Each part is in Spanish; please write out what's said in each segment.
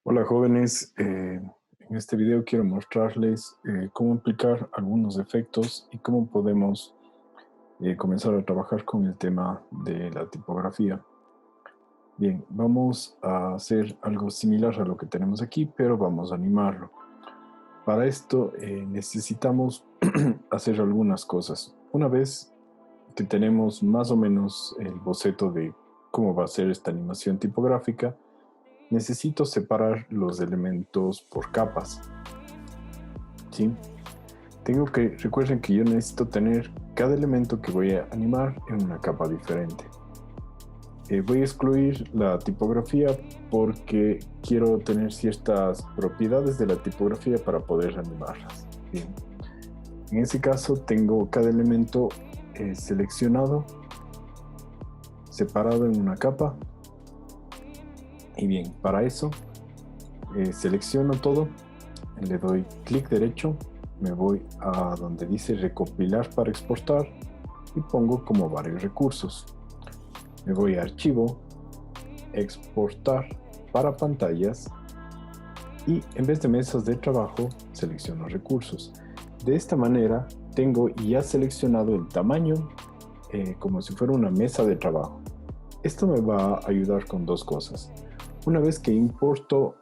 Hola jóvenes, en este video quiero mostrarles cómo aplicar algunos efectos y cómo podemos comenzar a trabajar con el tema de la tipografía. Bien, vamos a hacer algo similar a lo que tenemos aquí, pero vamos a animarlo. Para esto necesitamos hacer algunas cosas. Una vez que tenemos más o menos el boceto de cómo va a ser esta animación tipográfica, necesito separar los elementos por capas, ¿sí? Recuerden que yo necesito tener cada elemento que voy a animar en una capa diferente. Voy a excluir la tipografía porque quiero tener ciertas propiedades de la tipografía para poder animarlas. Bien. En ese caso tengo cada elemento seleccionado, separado en una capa. Y bien, para eso selecciono todo, le doy clic derecho, me voy a donde dice recopilar para exportar y pongo como varios recursos. Me voy a archivo, exportar para pantallas y en vez de mesas de trabajo selecciono recursos. De esta manera tengo ya seleccionado el tamaño como si fuera una mesa de trabajo. Esto me va a ayudar con dos cosas. Una vez que importo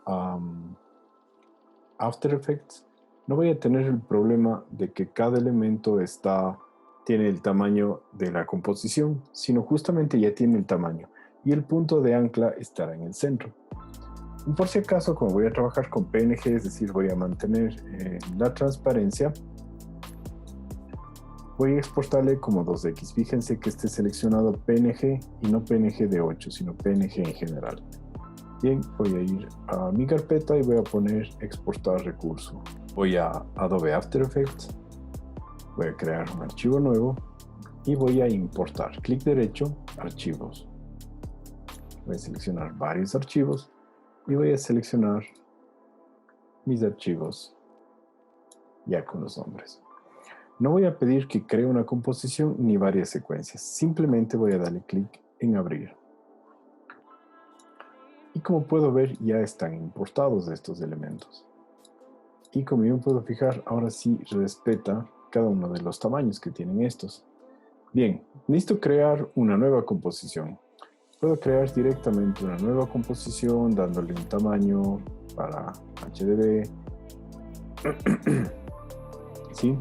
After Effects, no voy a tener el problema de que cada elemento tiene el tamaño de la composición, sino justamente ya tiene el tamaño y el punto de ancla estará en el centro. Y por si acaso, como voy a trabajar con PNG, es decir, voy a mantener la transparencia, voy a exportarle como 2X. Fíjense que esté seleccionado PNG y no PNG de 8, sino PNG en general. Bien, voy a ir a mi carpeta y voy a poner exportar recurso. Voy a Adobe After Effects, voy a crear un archivo nuevo y voy a importar. Clic derecho, archivos. Voy a seleccionar varios archivos y voy a seleccionar mis archivos ya con los nombres. No voy a pedir que cree una composición ni varias secuencias, simplemente voy a darle clic en abrir. Y como puedo ver, ya están importados estos elementos. Y como yo puedo fijar, ahora sí respeta cada uno de los tamaños que tienen estos. Bien, necesito crear una nueva composición. Puedo crear directamente una nueva composición dándole un tamaño para HDB. ¿Sí?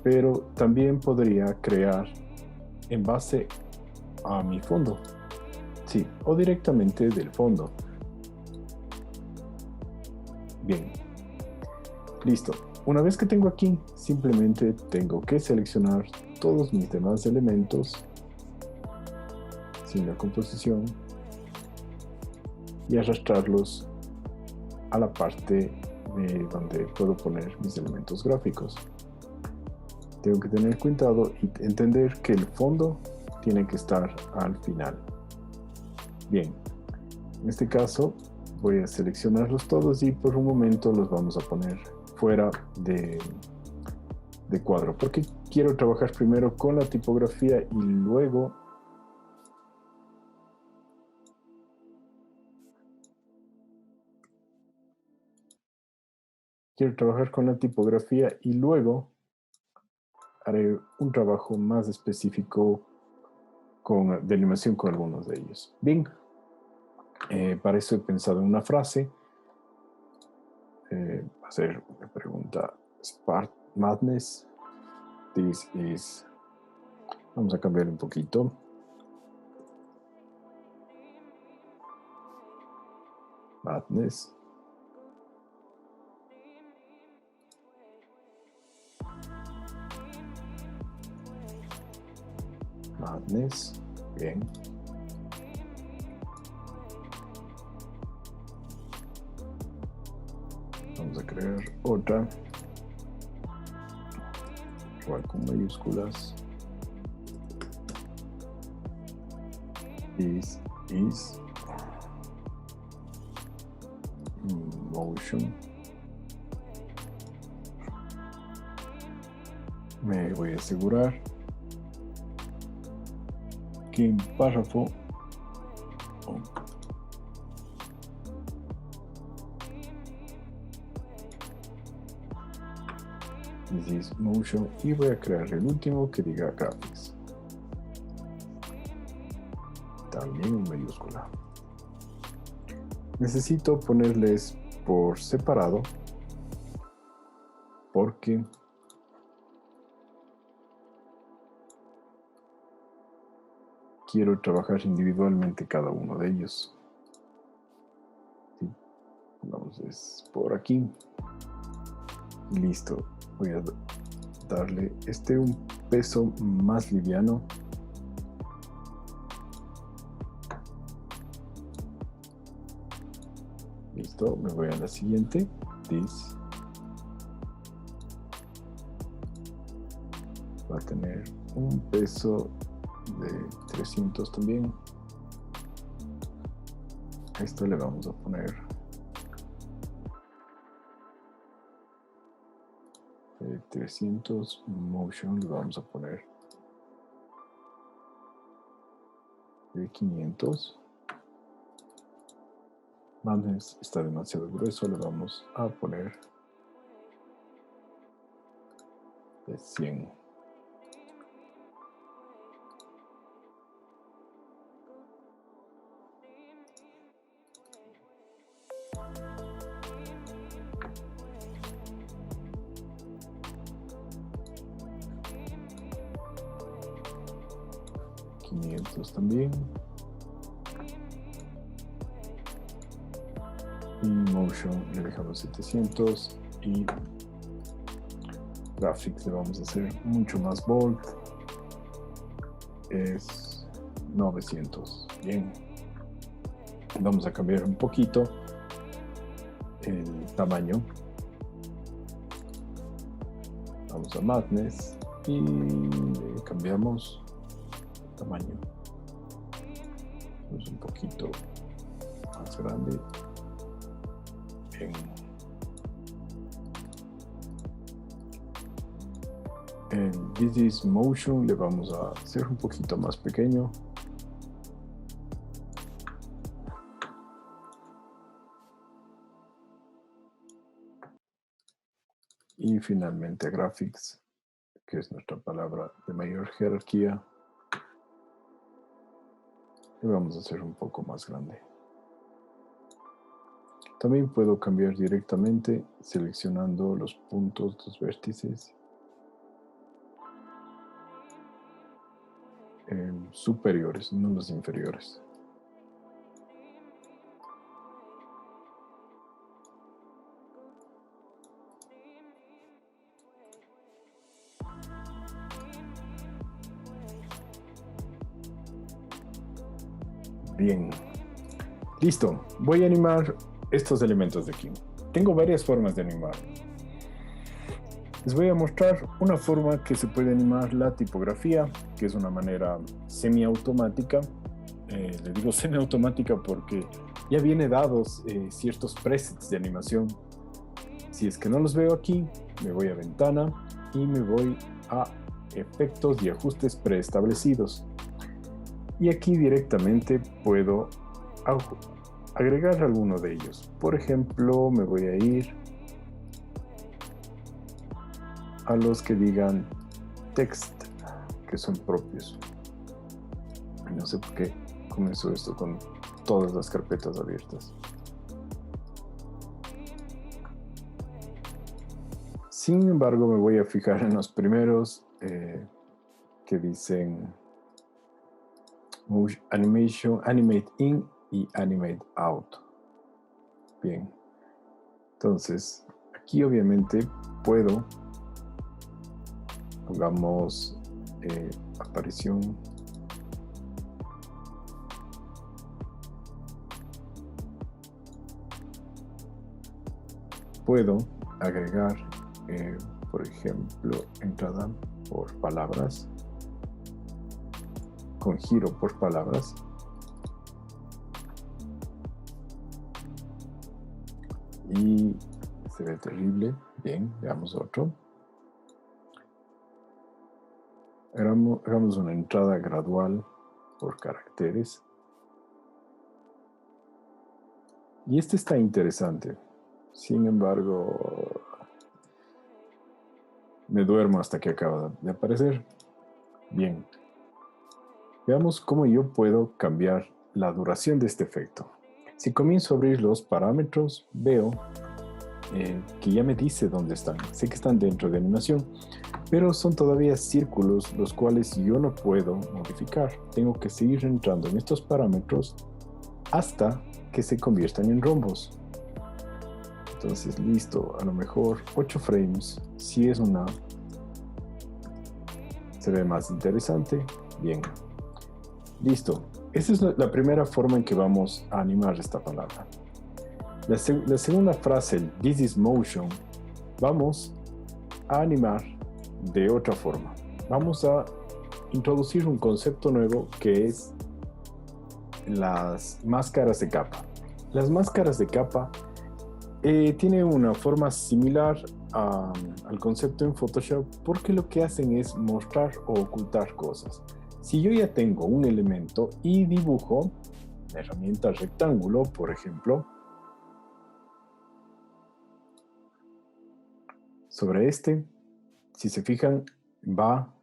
Pero también podría crear en base a mi fondo. Sí, o directamente del fondo. Bien, listo. Una vez que tengo aquí, simplemente tengo que seleccionar todos mis demás elementos sin la composición y arrastrarlos a la parte de donde puedo poner mis elementos gráficos. Tengo que tener cuidado y entender que el fondo tiene que estar al final. Bien, en este caso voy a seleccionarlos todos y por un momento los vamos a poner fuera de cuadro, porque quiero trabajar primero con la tipografía y luego haré un trabajo más específico de animación con algunos de ellos. Bien, para eso he pensado en una frase. Hacer una pregunta. Spark Madness. This is. Vamos a cambiar un poquito. Madness. Madness. Bien. Vamos a crear otra. Igual con mayúsculas. This is motion. Me voy a asegurar que en párrafo This is motion y voy a crear el último que diga graphics. También en mayúscula. Necesito ponerles por separado porque quiero trabajar individualmente cada uno de ellos. ¿Sí? Vamos, es por aquí. Listo. Voy a darle un peso más liviano. Listo. Me voy a la siguiente. This. Va a tener un peso de 300 también. A esto le vamos a poner 300 motion, le vamos a poner 500. Madness está demasiado grueso, le vamos a poner de 100. También. Y motion le dejamos 700 y graphics le vamos a hacer mucho más bold. Es 900. Bien. Vamos a cambiar un poquito el tamaño. Vamos a Madness y cambiamos el tamaño. Es un poquito más grande. Bien. En This is Motion le vamos a hacer un poquito más pequeño. Y finalmente Graphics, que es nuestra palabra de mayor jerarquía, le vamos a hacer un poco más grande. También puedo cambiar directamente seleccionando los puntos, los vértices superiores, no los inferiores. Bien, listo. Voy a animar estos elementos de aquí. Tengo varias formas de animar. Les voy a mostrar una forma que se puede animar la tipografía, que es una manera semiautomática. Le digo semiautomática porque ya viene dados ciertos presets de animación. Si es que no los veo aquí, me voy a ventana y me voy a efectos y ajustes preestablecidos. Y aquí directamente puedo agregar alguno de ellos. Por ejemplo, me voy a ir a los que digan text, que son propios. No sé por qué comenzó esto con todas las carpetas abiertas. Sin embargo, me voy a fijar en los primeros que dicen Animation, Animate In y Animate Out. Bien. Entonces, aquí obviamente puedo, pongamos aparición. Puedo agregar, por ejemplo, entrada por palabras, con giro por palabras. Y se ve terrible. Bien, veamos otro. Hagamos una entrada gradual por caracteres. Y este está interesante. Sin embargo, me duermo hasta que acaba de aparecer. Bien. Veamos cómo yo puedo cambiar la duración de este efecto. Si comienzo a abrir los parámetros, veo que ya me dice dónde están. Sé que están dentro de animación, pero son todavía círculos los cuales yo no puedo modificar. Tengo que seguir entrando en estos parámetros hasta que se conviertan en rombos. Entonces, listo, a lo mejor 8 frames, si es una... se ve más interesante. Bien. Listo. Esa es la primera forma en que vamos a animar esta palabra. La segunda frase, el "This is motion", vamos a animar de otra forma. Vamos a introducir un concepto nuevo que es las máscaras de capa. Las máscaras de capa tienen una forma similar al concepto en Photoshop porque lo que hacen es mostrar o ocultar cosas. Si yo ya tengo un elemento y dibujo la herramienta rectángulo, por ejemplo, sobre este, si se fijan, va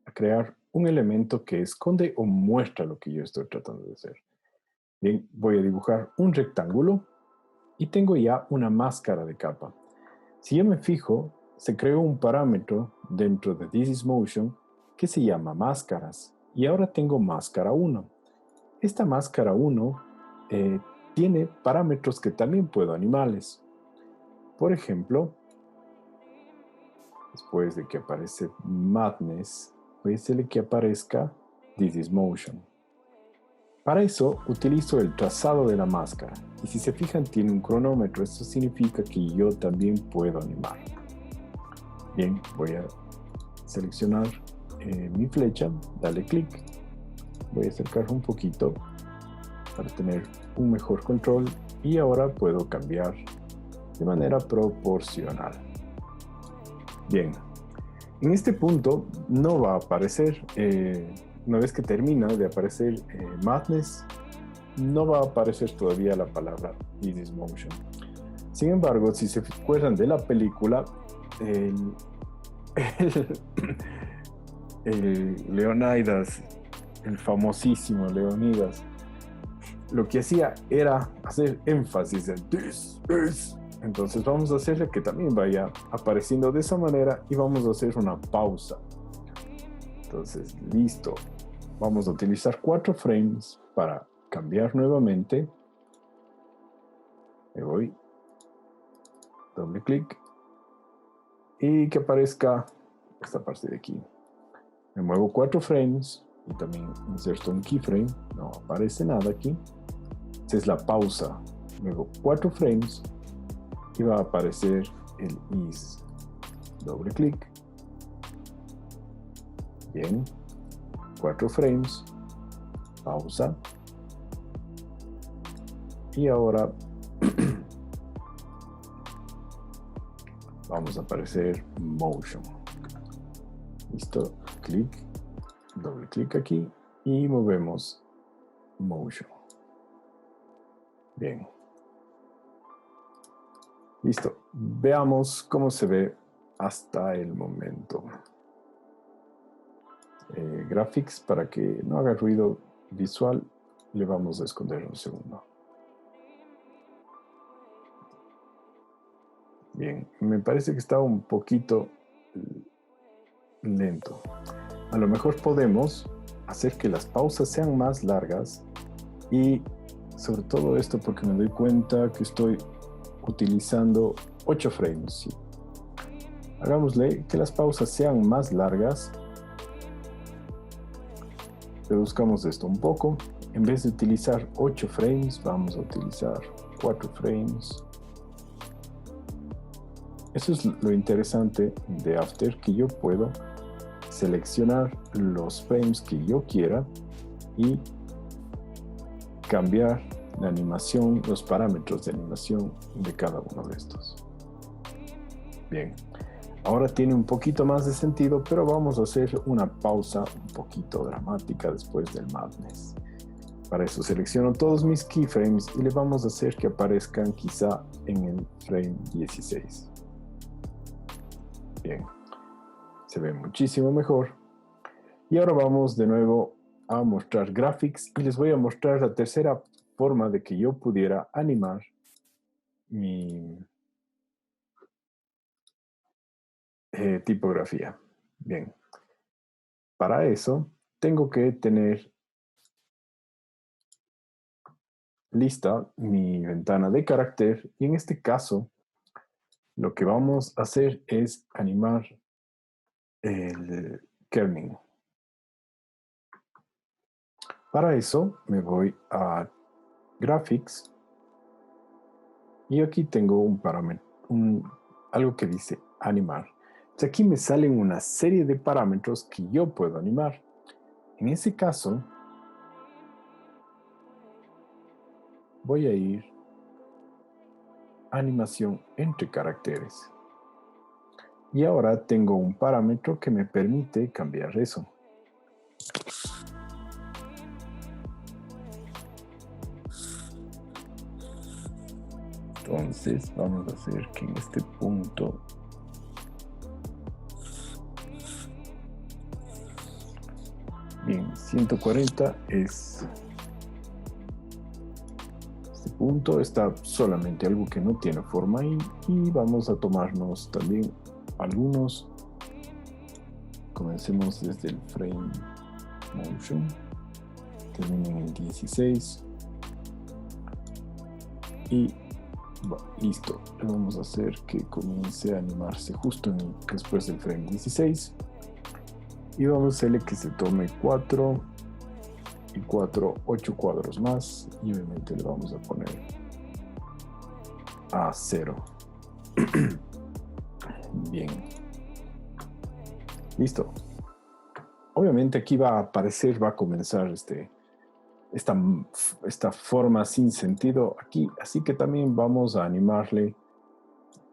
a crear un elemento que esconde o muestra lo que yo estoy tratando de hacer. Bien, voy a dibujar un rectángulo y tengo ya una máscara de capa. Si yo me fijo, se creó un parámetro dentro de This is Motion que se llama máscaras. Y ahora tengo máscara 1. Esta máscara 1 tiene parámetros que también puedo animarles. Por ejemplo, después de que aparece Madness, voy a hacerle que aparezca This is Motion. Para eso utilizo el trazado de la máscara. Y si se fijan, tiene un cronómetro. Eso significa que yo también puedo animar. Bien, voy a seleccionar mi flecha, darle clic. Voy a acercar un poquito para tener un mejor control. Y ahora puedo cambiar de manera proporcional. Bien, en este punto no va a aparecer, una vez que termina de aparecer Madness, no va a aparecer todavía la palabra This is Motion. Sin embargo, si se acuerdan de la película, el Leonidas, el famosísimo Leonidas, lo que hacía era hacer énfasis en This is. Entonces vamos a hacerle que también vaya apareciendo de esa manera y vamos a hacer una pausa. Entonces, listo. Vamos a utilizar 4 frames para cambiar nuevamente. Me voy. Doble clic. Y que aparezca esta parte de aquí. Me muevo 4 frames y también inserto un keyframe. No aparece nada aquí. Esta es la pausa. Luego 4 frames. Y va a aparecer el is. Doble clic. Bien. 4 frames. Pausa. Y ahora vamos a aparecer motion. Listo. Clic. Doble clic aquí. Y movemos motion. Bien. Listo. Veamos cómo se ve hasta el momento. Graphics, para que no haga ruido visual, le vamos a esconder un segundo. Bien, me parece que está un poquito lento. A lo mejor podemos hacer que las pausas sean más largas y sobre todo esto porque me doy cuenta que estoy utilizando 8 frames. ¿Sí? Hagámosle que las pausas sean más largas. Reduzcamos esto un poco. En vez de utilizar 8 frames, vamos a utilizar 4 frames. Eso es lo interesante de After, que yo puedo seleccionar los frames que yo quiera y cambiar la animación, los parámetros de animación de cada uno de estos. Bien, ahora tiene un poquito más de sentido, pero vamos a hacer una pausa un poquito dramática después del Madness. Para eso selecciono todos mis keyframes y le vamos a hacer que aparezcan quizá en el frame 16. Bien, Se ve muchísimo mejor. Y ahora vamos de nuevo a mostrar graphics y les voy a mostrar la tercera forma de que yo pudiera animar mi tipografía. Bien, para eso tengo que tener lista mi ventana de carácter y en este caso lo que vamos a hacer es animar el kerning. Para eso me voy a Graphics y aquí tengo un parámetro, algo que dice animar. Entonces aquí me salen una serie de parámetros que yo puedo animar. En ese caso, voy a ir a animación entre caracteres. Y ahora tengo un parámetro que me permite cambiar eso. Entonces vamos a hacer que en este punto bien, 140 es este punto, está solamente algo que no tiene forma y vamos a tomarnos también algunos. Comencemos desde el frame motion, terminen en 16 y listo, le vamos a hacer que comience a animarse justo después del frame 16 y vamos a hacerle que se tome 4 y 4, 8 cuadros más y obviamente le vamos a poner a 0. Bien, listo. Obviamente aquí va a aparecer, va a comenzar esta forma sin sentido aquí, así que también vamos a animarle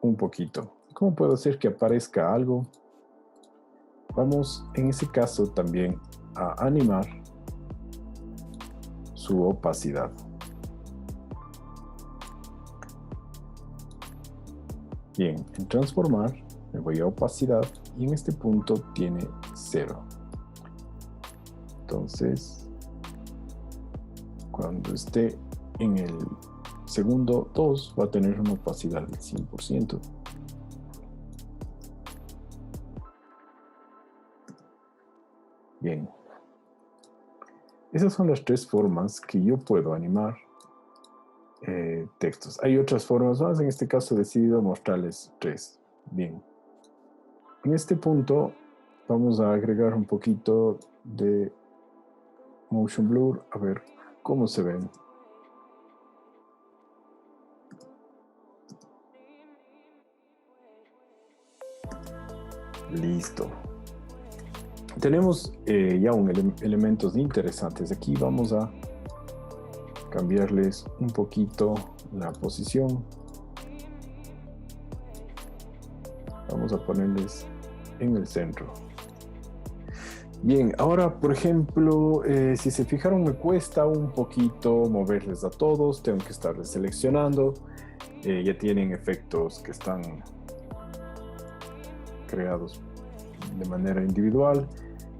un poquito. ¿Cómo puedo hacer que aparezca algo? Vamos en ese caso también a animar su opacidad. Bien, en transformar me voy a opacidad y en este punto tiene 0. Entonces, cuando esté en el segundo 2 va a tener una opacidad del 100%. Bien. Esas son las 3 formas que yo puedo animar textos. Hay otras formas más, en este caso he decidido mostrarles 3. Bien. En este punto vamos a agregar un poquito de motion blur, a ver cómo se ven. Listo. Tenemos ya elementos interesantes. Aquí vamos a cambiarles un poquito la posición. Vamos a ponerles en el centro. Bien, ahora por ejemplo, si se fijaron me cuesta un poquito moverles a todos, tengo que estarles seleccionando. Ya tienen efectos que están creados de manera individual.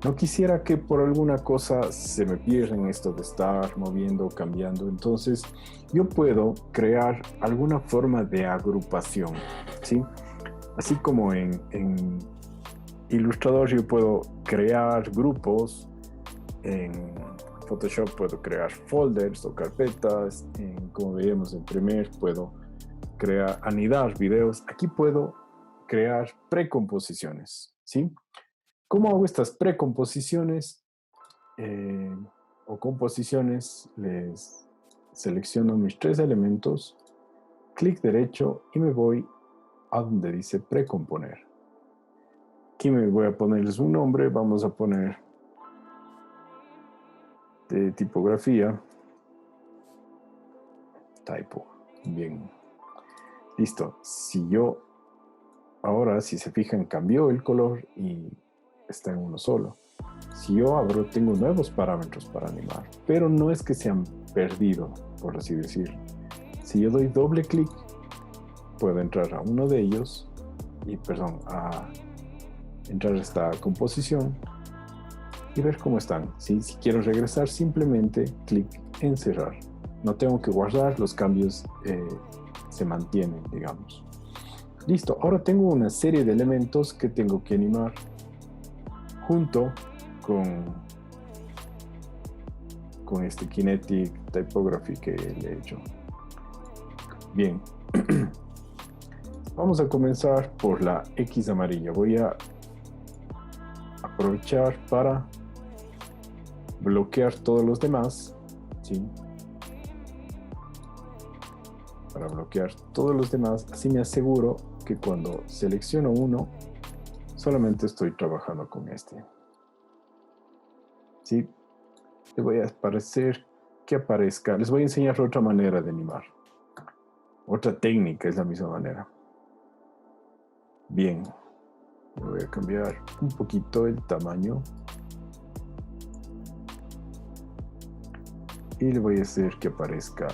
No quisiera que por alguna cosa se me pierdan esto de estar moviendo, cambiando. Entonces, yo puedo crear alguna forma de agrupación, ¿sí? Así como en Illustrator yo puedo crear grupos, en Photoshop puedo crear folders o carpetas, como veíamos en Premiere puedo anidar videos. Aquí puedo crear precomposiciones, ¿sí? ¿Cómo hago estas precomposiciones o composiciones? Les selecciono mis 3 elementos, clic derecho y me voy a donde dice precomponer. Aquí me voy a ponerles un nombre, vamos a poner de tipografía, typo. Bien, listo. Ahora si se fijan cambió el color y está en uno solo. Si yo abro, tengo nuevos parámetros para animar, pero no es que se han perdido, por así decirlo. Si yo doy doble clic, puedo entrar a uno de ellos, a entrar a esta composición y ver cómo están. ¿Sí? Si quiero regresar, simplemente clic en cerrar. No tengo que guardar, los cambios se mantienen, digamos. Listo, ahora tengo una serie de elementos que tengo que animar junto con este Kinetic Typography que le he hecho. Bien, vamos a comenzar por la X amarilla. Voy a aprovechar para bloquear todos los demás, ¿sí? Para bloquear todos los demás, así me aseguro que cuando selecciono uno, solamente estoy trabajando con este. ¿Sí? Le voy a aparecer que aparezca. Les voy a enseñar otra manera de animar. Otra técnica, es la misma manera. Bien. Le voy a cambiar un poquito el tamaño. Y le voy a hacer que aparezca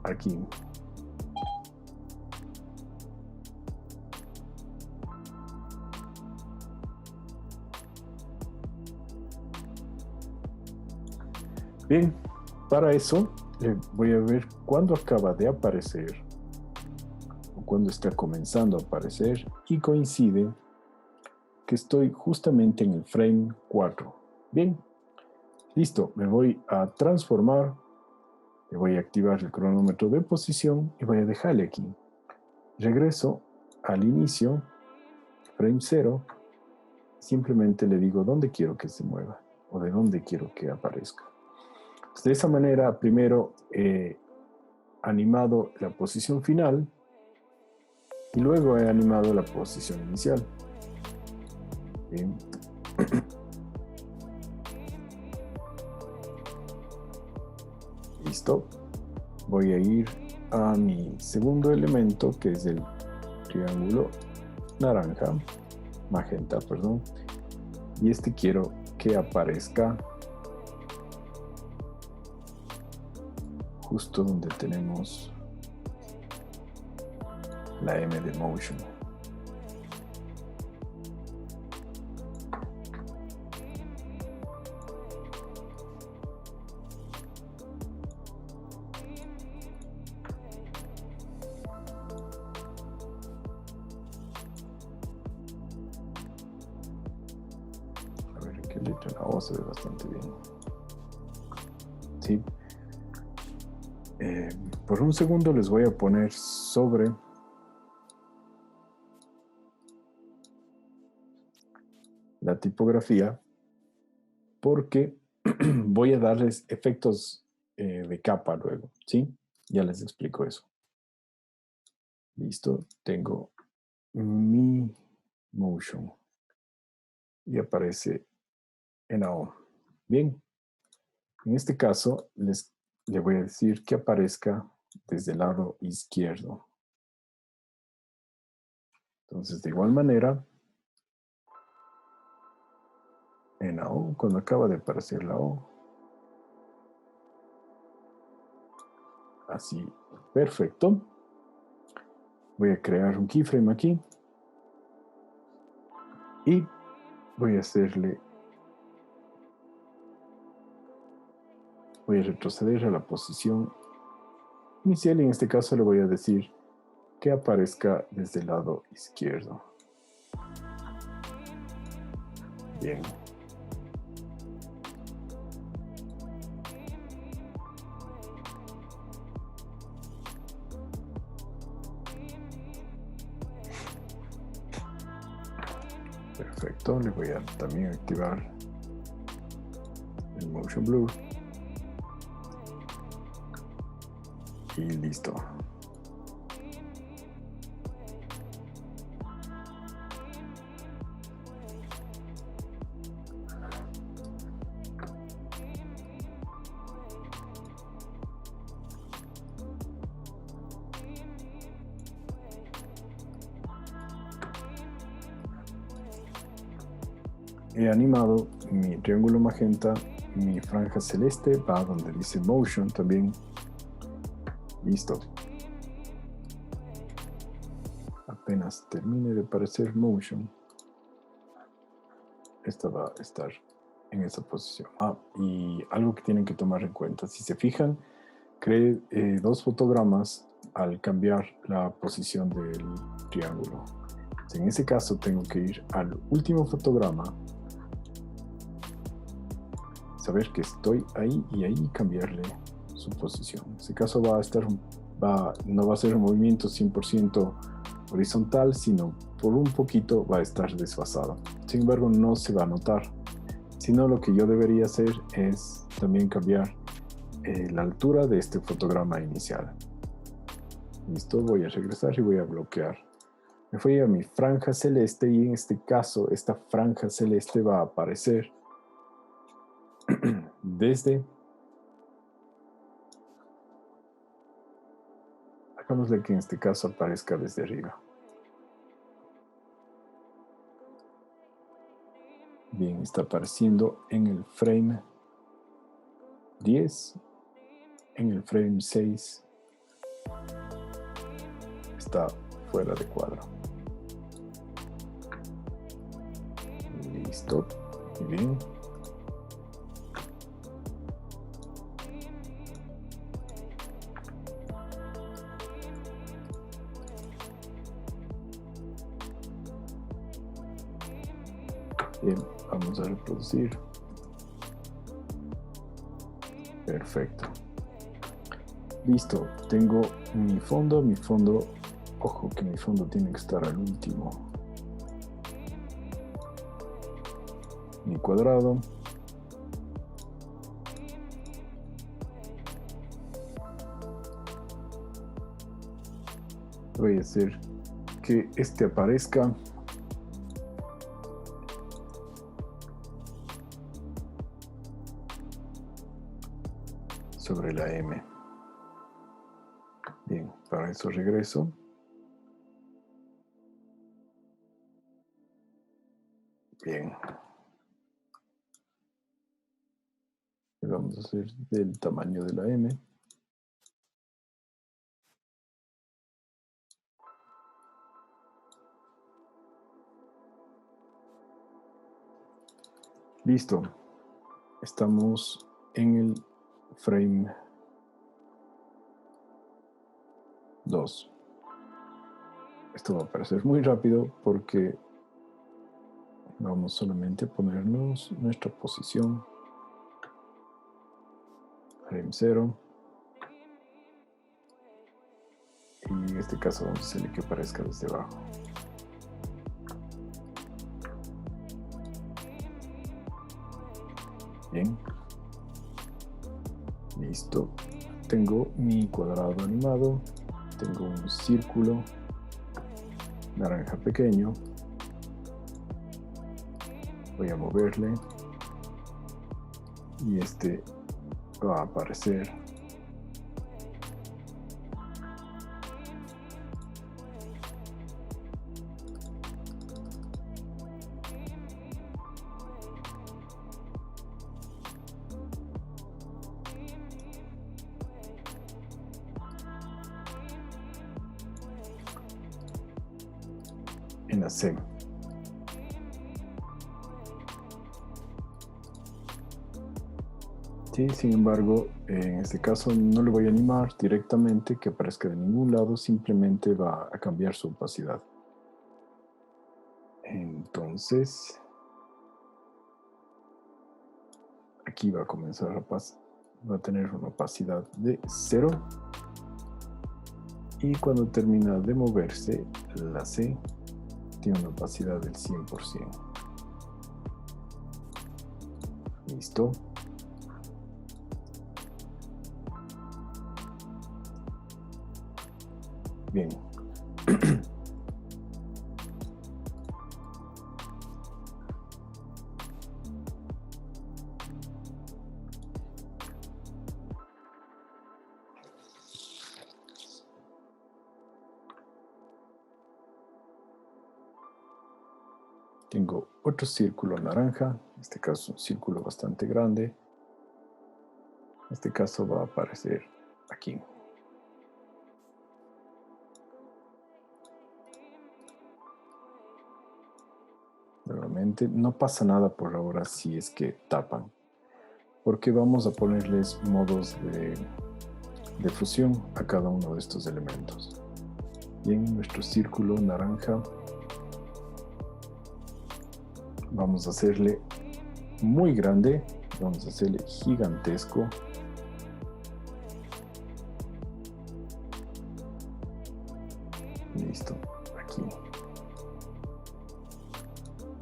aquí. Bien, para eso voy a ver cuándo acaba de aparecer o cuándo está comenzando a aparecer y coincide que estoy justamente en el frame 4. Bien, listo, me voy a transformar, le voy a activar el cronómetro de posición y voy a dejarle aquí. Regreso al inicio, frame 0, simplemente le digo dónde quiero que se mueva o de dónde quiero que aparezca. De esa manera, primero he animado la posición final y luego he animado la posición inicial. Bien. Listo. Voy a ir a mi segundo elemento, que es el triángulo magenta, perdón. Y este quiero que aparezca justo donde tenemos la M de Motion. A ver, aquí le he hecho la O, se ve bastante bien. Sí. Por un segundo les voy a poner sobre la tipografía porque voy a darles efectos de capa luego, ¿sí? Ya les explico eso. Listo, tengo mi motion y aparece en AO. Bien, en este caso le voy a decir que aparezca desde el lado izquierdo. Entonces, de igual manera, en la O, cuando acaba de aparecer la O, así, perfecto. Voy a crear un keyframe aquí y voy a retroceder a la posición inicial y en este caso le voy a decir que aparezca desde el lado izquierdo. Bien. Perfecto, le voy a también activar el Motion Blur. Y listo. He animado mi triángulo magenta, mi franja celeste va donde dice Motion también. Listo. Apenas termine de aparecer Motion, esta va a estar en esa posición. Y algo que tienen que tomar en cuenta, si se fijan, creé dos fotogramas al cambiar la posición del triángulo. En ese caso tengo que ir al último fotograma, saber que estoy ahí y ahí cambiarle su posición. En ese caso va a estar, no va a ser un movimiento 100% horizontal, sino por un poquito va a estar desfasado. Sin embargo, no se va a notar, sino lo que yo debería hacer es también cambiar la altura de este fotograma inicial. Listo, voy a regresar y voy a bloquear. Me fui a mi franja celeste y en este caso esta franja celeste va a aparecer desde, hagámosle que en este caso aparezca desde arriba. Bien, está apareciendo en el frame 10, en el frame 6 está fuera de cuadro. Listo, muy bien. Bien, vamos a reproducir. Perfecto. Listo, tengo mi fondo, ojo que mi fondo tiene que estar al último. Mi cuadrado. Voy a hacer que este aparezca sobre la M. Bien, para eso regreso. Bien. Y vamos a hacer del tamaño de la M. Listo. Estamos en el frame 2. Esto va a parecer muy rápido porque vamos solamente a ponernos nuestra posición. Frame 0. Y en este caso vamos a hacerle que aparezca desde abajo. Bien. Listo. Tengo mi cuadrado animado. Tengo un círculo naranja pequeño. Voy a moverle. Y este va a aparecer en la C. Sí, sin embargo, en este caso no le voy a animar directamente que aparezca de ningún lado, simplemente va a cambiar su opacidad. Entonces, aquí va a comenzar va a tener una opacidad de 0. Y cuando termina de moverse, la C tiene una opacidad del 100%. Listo. Bien. Tengo otro círculo naranja, en este caso un círculo bastante grande. En este caso va a aparecer aquí. Nuevamente, no pasa nada por ahora si es que tapan, porque vamos a ponerles modos de fusión a cada uno de estos elementos. Y en nuestro círculo naranja vamos a hacerle muy grande, vamos a hacerle gigantesco. Listo, aquí.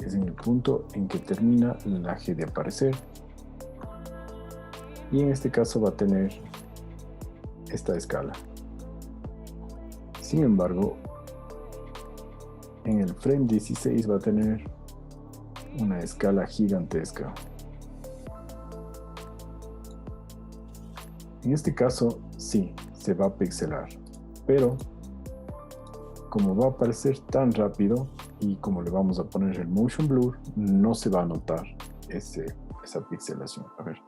Es en el punto en que termina la G de aparecer. Y en este caso va a tener esta escala. Sin embargo, en el frame 16 va a tener una escala gigantesca. En este caso, sí, se va a pixelar, pero como va a aparecer tan rápido y como le vamos a poner el motion blur, no se va a notar esa pixelación. A ver,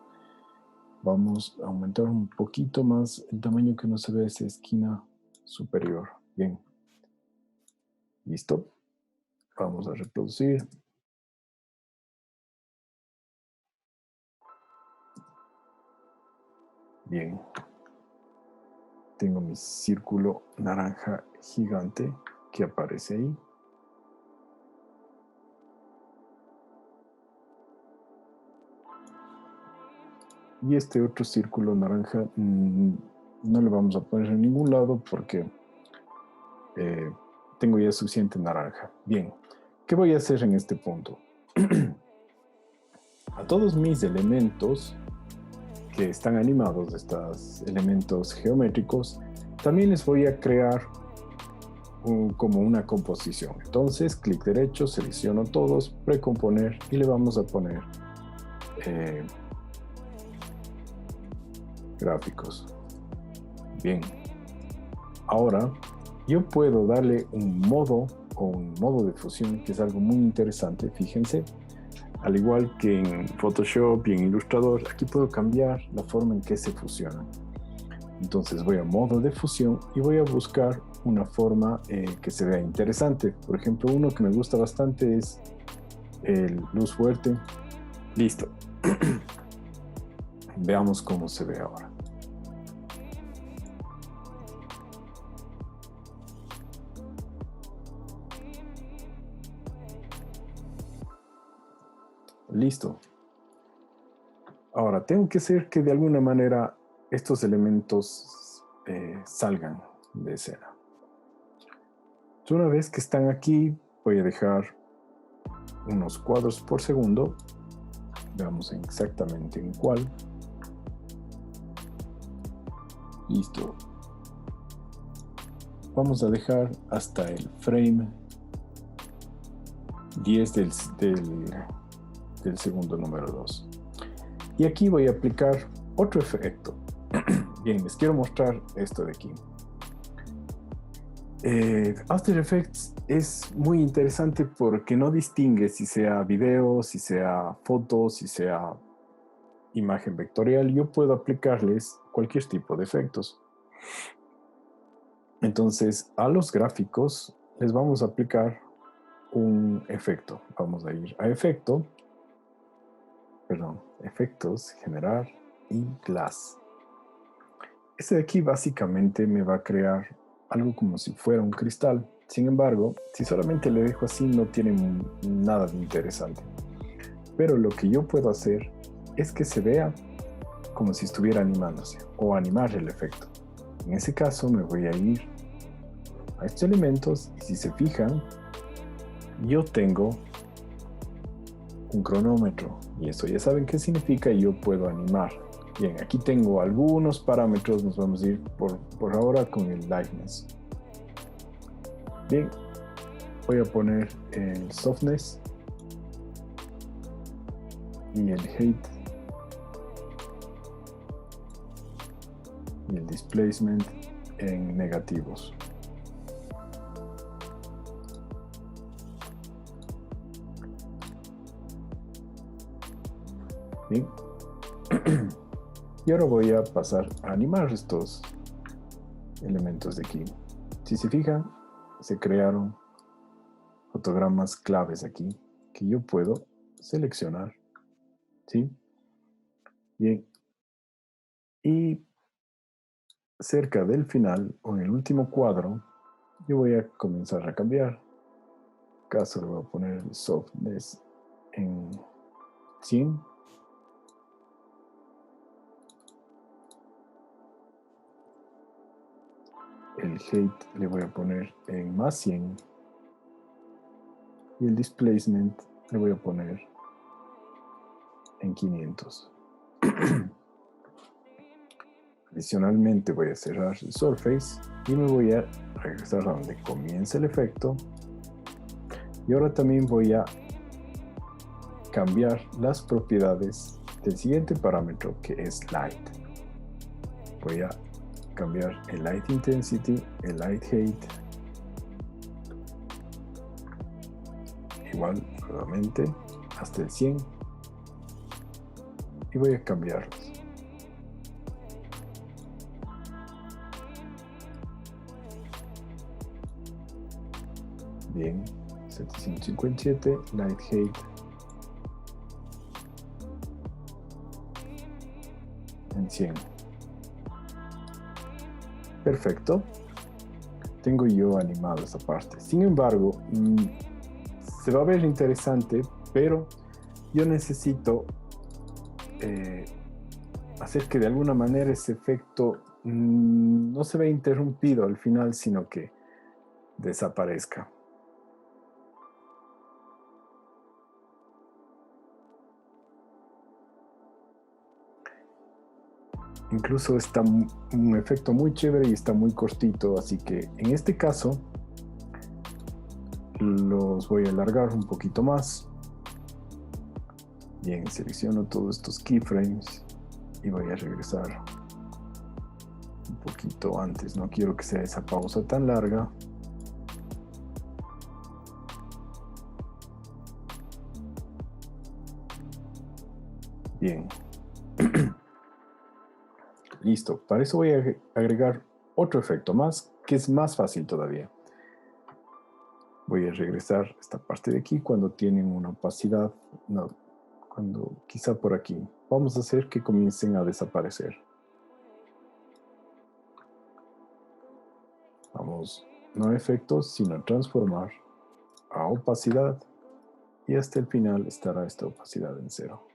vamos a aumentar un poquito más el tamaño que no se ve esa esquina superior. Bien. Listo. Vamos a reproducir. Bien. Tengo mi círculo naranja gigante que aparece ahí. Y este otro círculo naranja no le vamos a poner en ningún lado porque tengo ya suficiente naranja. Bien, ¿qué voy a hacer en este punto? A todos mis elementos que están animados, estos elementos geométricos, también les voy a crear como una composición. Entonces, clic derecho, selecciono todos, precomponer y le vamos a poner gráficos. Bien. Ahora, yo puedo darle un modo o un modo de fusión, que es algo muy interesante, fíjense. Al igual que en Photoshop y en Illustrator, aquí puedo cambiar la forma en que se fusionan. Entonces voy a modo de fusión y voy a buscar una forma que se vea interesante. Por ejemplo, uno que me gusta bastante es el luz fuerte. Listo. Veamos cómo se ve ahora. Listo. Ahora, tengo que hacer que de alguna manera estos elementos salgan de escena. Entonces, una vez que están aquí, voy a dejar unos cuadros por segundo. Veamos exactamente en cuál. Listo. Vamos a dejar hasta el frame 10 del segundo número 2. Y aquí voy a aplicar otro efecto. Bien, les quiero mostrar esto de aquí. After Effects es muy interesante porque no distingue si sea video, si sea foto, si sea imagen vectorial. Yo puedo aplicarles cualquier tipo de efectos. Entonces, a los gráficos les vamos a aplicar un efecto. Vamos a ir a efectos, generar y glass. Este de aquí básicamente me va a crear algo como si fuera un cristal. Sin embargo, si solamente le dejo así no tiene nada de interesante. Pero lo que yo puedo hacer es que se vea como si estuviera animándose o animar el efecto. En ese caso me voy a ir a estos elementos y si se fijan, yo tengo un cronómetro y eso ya saben qué significa y yo puedo animar. Bien, aquí tengo algunos parámetros, nos vamos a ir por ahora con el lightness. Bien, voy a poner el softness y el height y el displacement en negativos. Bien. Y ahora voy a pasar a animar estos elementos de aquí. Si se fijan, se crearon fotogramas claves aquí. que yo puedo seleccionar, ¿sí? Bien, y cerca del final o en el último cuadro, yo voy a comenzar a cambiar. En caso le voy a poner el softness en 100. El height le voy a poner en más 100. Y el displacement le voy a poner en 500. Adicionalmente voy a cerrar el surface y me voy a regresar a donde comienza el efecto. Y ahora también voy a cambiar las propiedades del siguiente parámetro, que es light. Voy a cambiar el light intensity, el light height. Igual, nuevamente, hasta el 100. Y voy a cambiarlos. Bien, 757, light height en 100. Perfecto. Tengo yo animado esa parte. Sin embargo, se va a ver interesante, pero yo necesito hacer que de alguna manera ese efecto no se vea interrumpido al final, sino que desaparezca. Incluso está un efecto muy chévere y está muy cortito, así que en este caso los voy a alargar un poquito más. Bien, selecciono todos estos keyframes y voy a regresar un poquito antes. No quiero que sea esa pausa tan larga. Bien. Listo. Para eso voy a agregar otro efecto más, que es más fácil todavía. Voy a regresar a esta parte de aquí cuando tienen una opacidad. No, cuando quizá por aquí. Vamos a hacer que comiencen a desaparecer. Vamos, no a efectos, sino a transformar a opacidad. Y hasta el final estará esta opacidad en 0.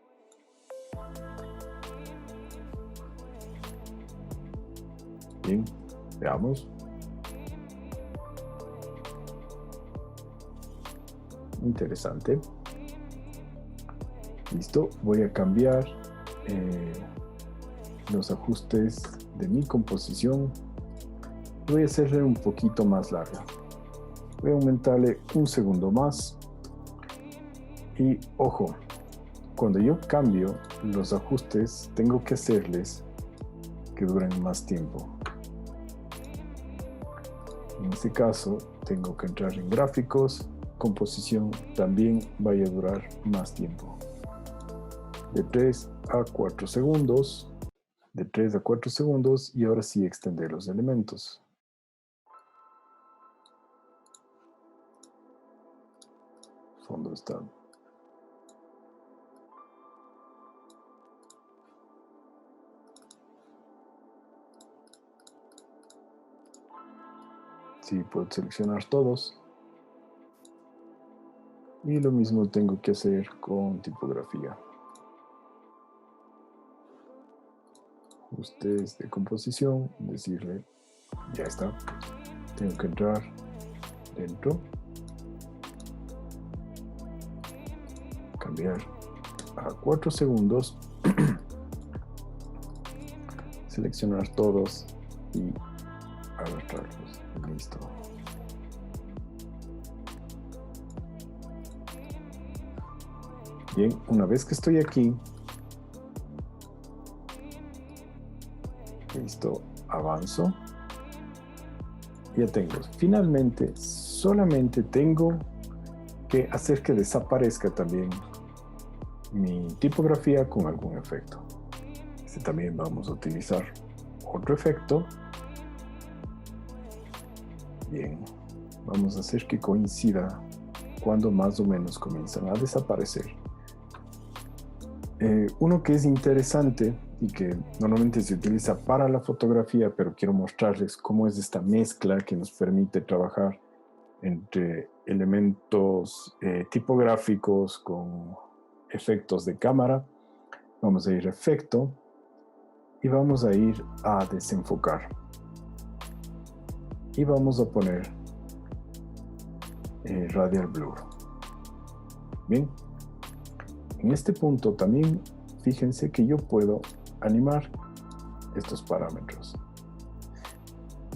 Bien, veamos. Interesante. Listo, voy a cambiar los ajustes de mi composición. Voy a hacerle un poquito más larga. Voy a aumentarle un segundo más. Y ojo, cuando yo cambio los ajustes, tengo que hacerles que duren más tiempo. En este caso, tengo que entrar en gráficos, composición también vaya a durar más tiempo. De 3 a 4 segundos, de 3 a 4 segundos y ahora sí extender los elementos. El fondo está. Sí, puedo seleccionar todos. Y lo mismo tengo que hacer con tipografía. Ajustes de composición, decirle, ya está. Tengo que entrar dentro. Cambiar a 4 segundos. Seleccionar todos y arrastrarlos. Listo. Bien, una vez que estoy aquí, listo, avanzo. Ya tengo. Finalmente, solamente tengo que hacer que desaparezca también mi tipografía con algún efecto. También vamos a utilizar otro efecto. Bien, vamos a hacer que coincida cuando más o menos comienzan a desaparecer. Uno que es interesante y que normalmente se utiliza para la fotografía, pero quiero mostrarles cómo es esta mezcla que nos permite trabajar entre elementos tipográficos con efectos de cámara. Vamos a ir a efecto y vamos a ir a desenfocar. Y vamos a poner radial blur. Bien. En este punto también fíjense que yo puedo animar estos parámetros.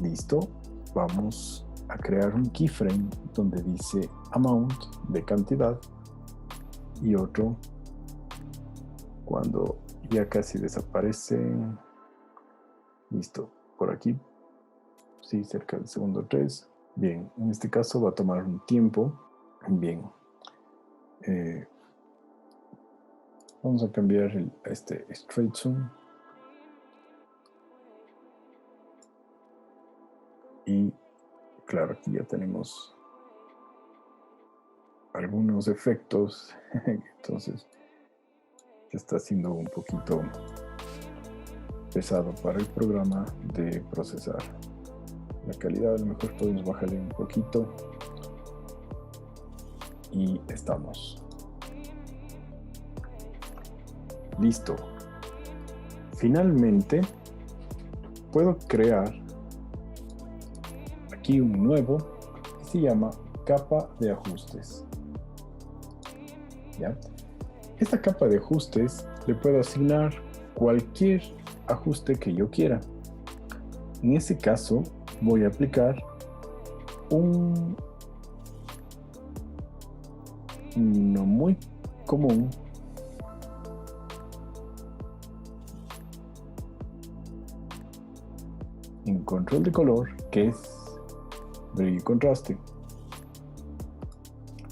Listo. Vamos a crear un keyframe donde dice amount de cantidad y otro cuando ya casi desaparecen. Listo. Por aquí. Sí, cerca del segundo 3. Bien. En este caso va a tomar un tiempo. Bien. Vamos a cambiar este straight zoom. Y claro, aquí ya tenemos algunos efectos. Entonces, está siendo un poquito pesado para el programa de procesar. La calidad, a lo mejor podemos bajarle un poquito. Y estamos. Listo. Finalmente, puedo crear aquí un nuevo que se llama capa de ajustes. ¿Ya? Esta capa de ajustes le puedo asignar cualquier ajuste que yo quiera. En ese caso, voy a aplicar uno muy común en control de color, que es brillo y contraste.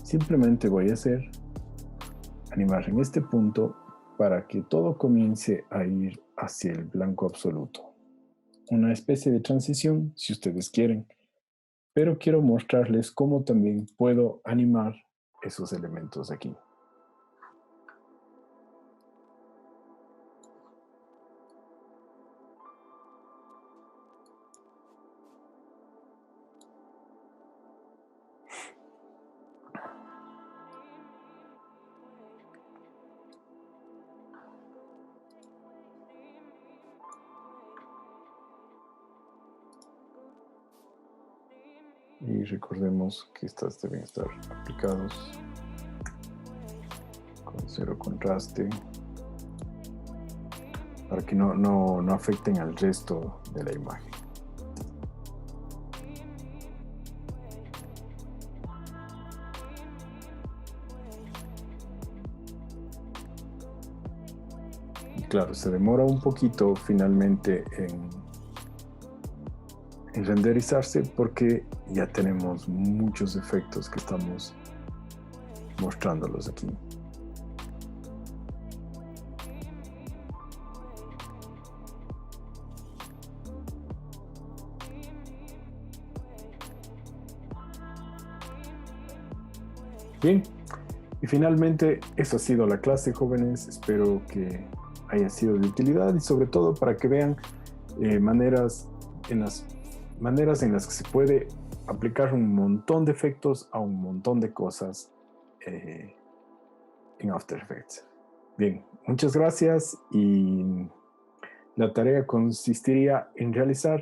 Simplemente voy a animar en este punto para que todo comience a ir hacia el blanco absoluto. Una especie de transición, si ustedes quieren, pero quiero mostrarles cómo también puedo animar esos elementos aquí. Y recordemos que estas deben estar aplicados con cero contraste para que no afecten al resto de la imagen. Y claro, se demora un poquito finalmente en renderizarse porque ya tenemos muchos efectos que estamos mostrándolos aquí. Bien, y finalmente eso ha sido la clase, jóvenes. Espero que haya sido de utilidad y sobre todo para que vean maneras en las que se puede aplicar un montón de efectos a un montón de cosas en After Effects. Bien, muchas gracias y la tarea consistiría en realizar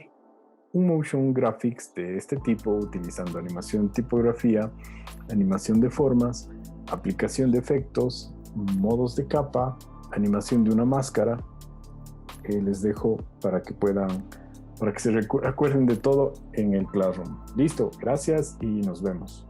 un motion graphics de este tipo utilizando animación tipografía, animación de formas, aplicación de efectos, modos de capa, animación de una máscara. Les dejo para que se acuerden de todo en el Classroom. Listo, gracias y nos vemos.